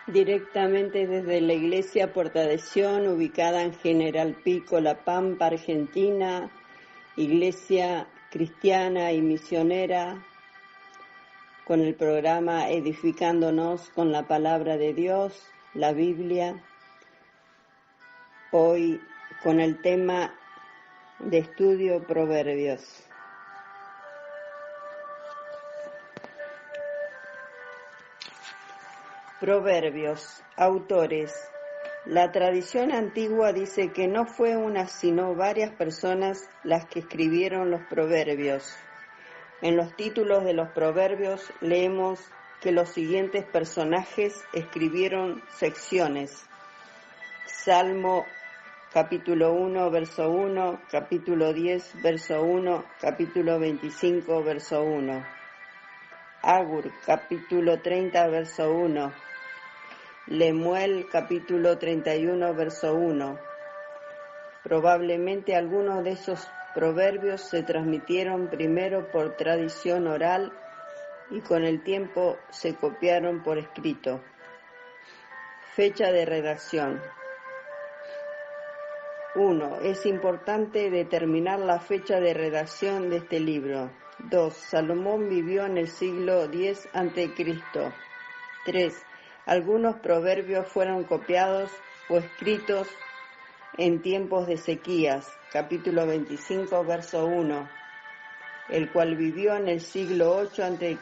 Directamente desde la Iglesia Puerta de Sion, ubicada en General Pico, La Pampa, Argentina, Iglesia cristiana y misionera, con el programa Edificándonos con la Palabra de Dios, la Biblia. Hoy con el tema de estudio Proverbios. Proverbios, autores. La tradición antigua dice que no fue una sino varias personas las que escribieron los proverbios. En los títulos de los proverbios leemos que los siguientes personajes escribieron secciones. Salmo capítulo 1, verso 1, capítulo 10, verso 1, capítulo 25, verso 1. Agur, capítulo 30, verso 1. Lemuel, capítulo 31, verso 1. Probablemente algunos de esos proverbios se transmitieron primero por tradición oral y con el tiempo se copiaron por escrito. Fecha de redacción. 1. Es importante determinar la fecha de redacción de este libro. 2. Salomón vivió en el siglo X a.C. 3. Algunos proverbios fueron copiados o escritos en tiempos de Ezequías, capítulo 25, verso 1, el cual vivió en el siglo 8 a.C.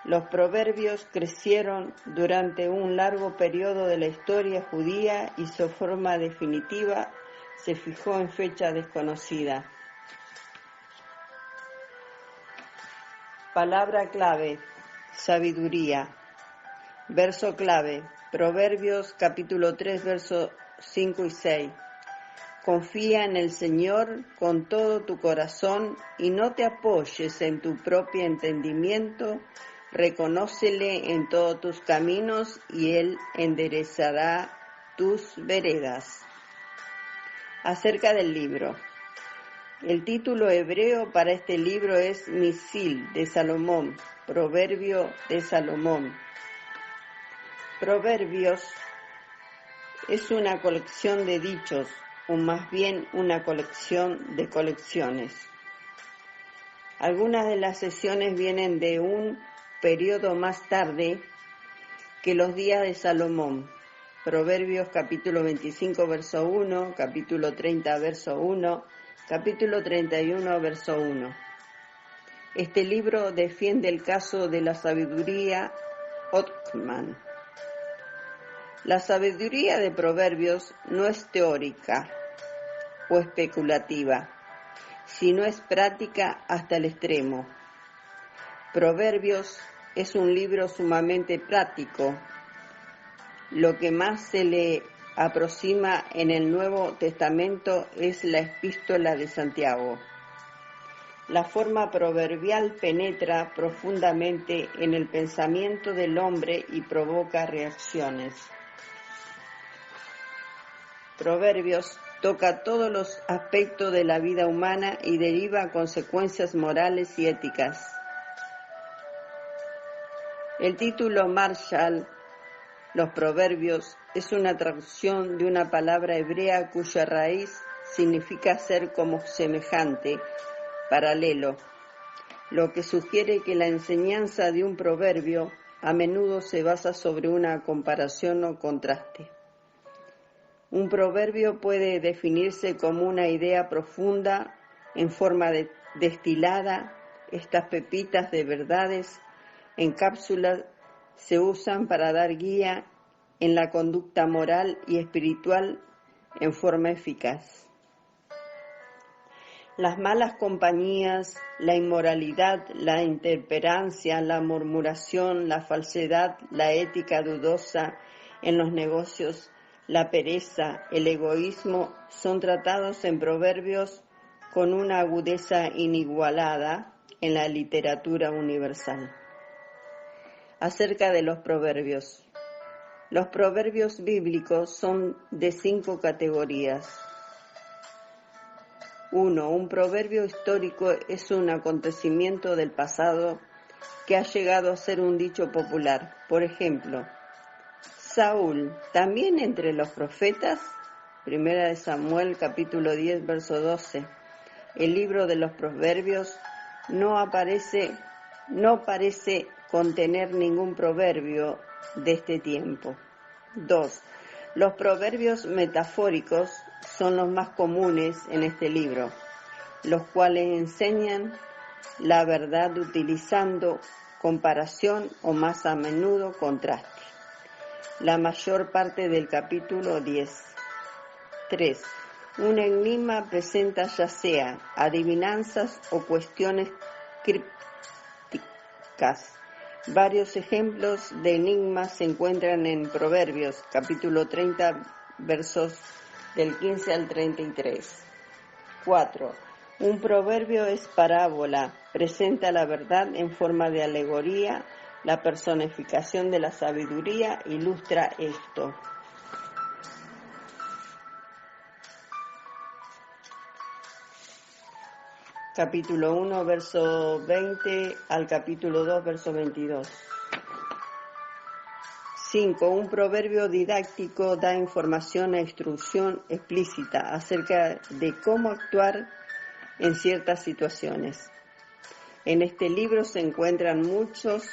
Los proverbios crecieron durante un largo periodo de la historia judía y su forma definitiva se fijó en fecha desconocida. Palabra clave: sabiduría. Verso clave: Proverbios capítulo 3, versos 5 y 6. Confía en el Señor con todo tu corazón y no te apoyes en tu propio entendimiento. Reconócele en todos tus caminos y Él enderezará tus veredas. Acerca del libro. El título hebreo para este libro es Misil de Salomón, Proverbio de Salomón. Proverbios es una colección de dichos, o más bien una colección de colecciones. Algunas de las sesiones vienen de un periodo más tarde que los días de Salomón. Proverbios capítulo 25, verso 1, capítulo 30, verso 1, capítulo 31, verso 1. Este libro defiende el caso de la sabiduría Othman. La sabiduría de Proverbios no es teórica o especulativa, sino es práctica hasta el extremo. Proverbios es un libro sumamente práctico, lo que más se le aproxima en el Nuevo Testamento es la Epístola de Santiago. La forma proverbial penetra profundamente en el pensamiento del hombre y provoca reacciones. Proverbios toca todos los aspectos de la vida humana y deriva consecuencias morales y éticas. El título Marshall, los Proverbios, es una traducción de una palabra hebrea cuya raíz significa ser como semejante, paralelo, lo que sugiere que la enseñanza de un proverbio a menudo se basa sobre una comparación o contraste. Un proverbio puede definirse como una idea profunda en forma destilada. Estas pepitas de verdades en cápsulas se usan para dar guía en la conducta moral y espiritual en forma eficaz. Las malas compañías, la inmoralidad, la intemperancia, la murmuración, la falsedad, la ética dudosa en los negocios, la pereza, el egoísmo son tratados en proverbios con una agudeza inigualada en la literatura universal. Acerca de los proverbios. Los proverbios bíblicos son de 5 categorías. 1. Un proverbio histórico es un acontecimiento del pasado que ha llegado a ser un dicho popular. Por ejemplo, Saúl, también entre los profetas. Primera de Samuel, capítulo 10, verso 12. El libro de los Proverbios no parece contener ningún proverbio de este tiempo. 2. Los proverbios metafóricos son los más comunes en este libro, los cuales enseñan la verdad utilizando comparación o más a menudo contraste. La mayor parte del capítulo 10. 3. Un enigma presenta ya sea adivinanzas o cuestiones crípticas. Varios ejemplos de enigmas se encuentran en Proverbios, capítulo 30, versos del 15 al 33. 4. Un proverbio es parábola, presenta la verdad en forma de alegoría, la personificación de la sabiduría ilustra esto. Capítulo 1, verso 20 al capítulo 2, verso 22. 5. Un proverbio didáctico da información e instrucción explícita acerca de cómo actuar en ciertas situaciones. En este libro se encuentran muchos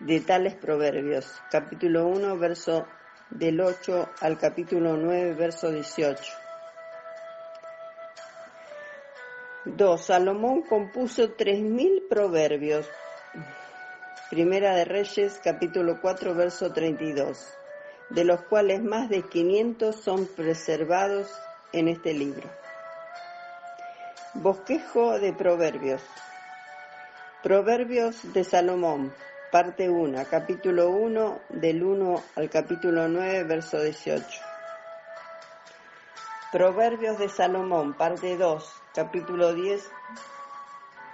de tales proverbios. Capítulo 1, verso del 8 al capítulo 9, verso 18. 2. Salomón compuso 3.000 proverbios. Primera de Reyes, capítulo 4, verso 32, de los cuales más de 500 son preservados en este libro. Bosquejo de Proverbios. Proverbios de Salomón, parte 1, capítulo 1, del 1 al capítulo 9, verso 18. Proverbios de Salomón, parte 2, capítulo 10,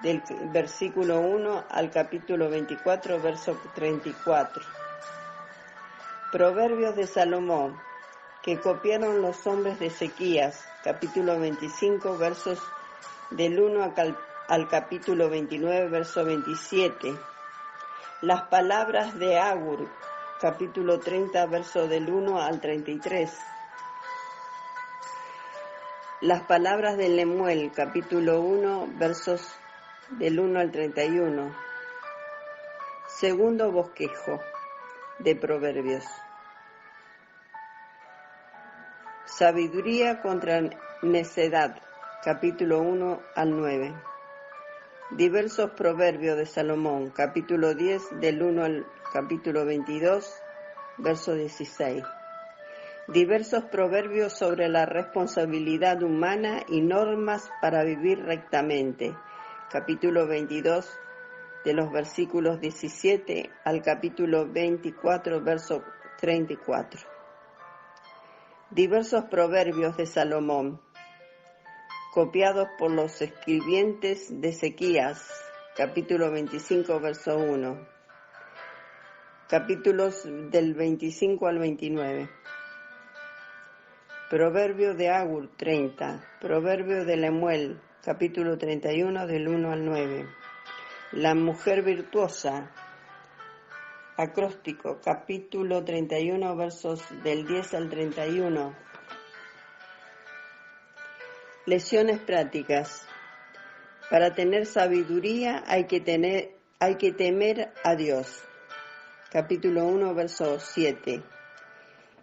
del versículo 1 al capítulo 24, verso 34. Proverbios de Salomón, que copiaron los hombres de Ezequías, capítulo 25, versos del 1 al capítulo 29, verso 27. Las palabras de Agur, capítulo 30, verso del 1 al 33. Las palabras de Lemuel, capítulo 1, versos del 1 al 31. Segundo bosquejo de Proverbios. Sabiduría contra necedad, capítulo 1 al 9. Diversos proverbios de Salomón, capítulo 10, del 1 al capítulo 22, verso 16. Diversos proverbios sobre la responsabilidad humana y normas para vivir rectamente, capítulo 22, de los versículos 17 al capítulo 24, verso 34. Diversos proverbios de Salomón, copiados por los escribientes de Ezequías, capítulo 25, verso 1, capítulos del 25 al 29. Proverbio de Agur 30, Proverbio de Lemuel, capítulo 31, del 1 al 9. La mujer virtuosa, acróstico, capítulo 31, versos del 10 al 31. Lecciones prácticas. Para tener sabiduría hay que temer a Dios. Capítulo 1, verso 7.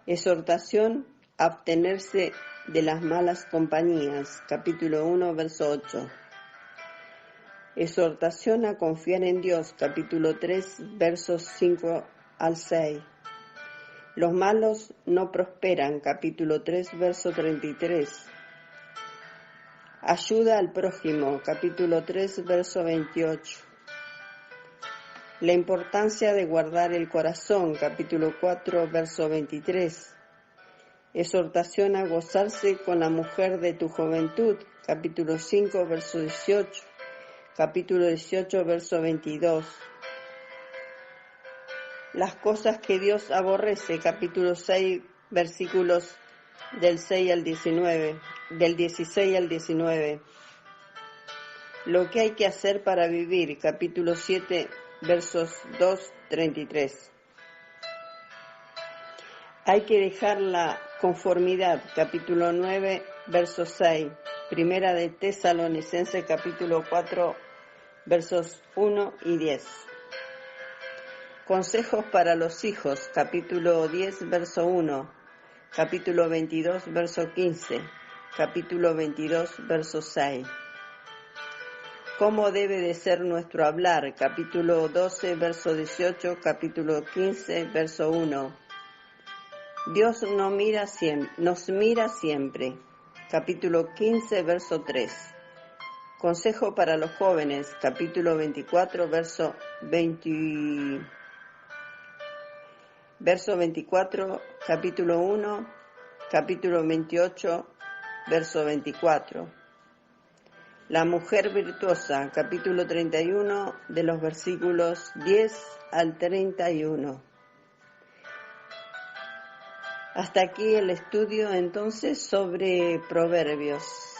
Exhortación a abstenerse de las malas compañías. Capítulo 1, verso 8. Exhortación a confiar en Dios. Capítulo 3, versos 5 al 6. Los malos no prosperan. Capítulo 3, verso 33. Ayuda al prójimo, capítulo 3, verso 28. La importancia de guardar el corazón, capítulo 4, verso 23. Exhortación a gozarse con la mujer de tu juventud, capítulo 5, verso 18. Capítulo 18, verso 22. Las cosas que Dios aborrece, capítulo 6, versículos del 6 al 19, del 16 al 19. Lo que hay que hacer para vivir, capítulo 7, versos 2, 33. Hay que dejar la conformidad, capítulo 9, verso 6. Primera de Tesalonicenses, capítulo 4, versos 1 y 10. Consejos para los hijos, capítulo 10, verso 1. Capítulo 22, verso 15. Capítulo 22, verso 6. ¿Cómo debe de ser nuestro hablar? Capítulo 12, verso 18. Capítulo 15, verso 1. Dios nos mira siempre. Capítulo 15, verso 3. Consejo para los jóvenes. Capítulo 24, verso 24, capítulo 1, capítulo 28, verso 24. La mujer virtuosa, capítulo 31, de los versículos 10 al 31. Hasta aquí el estudio entonces sobre Proverbios.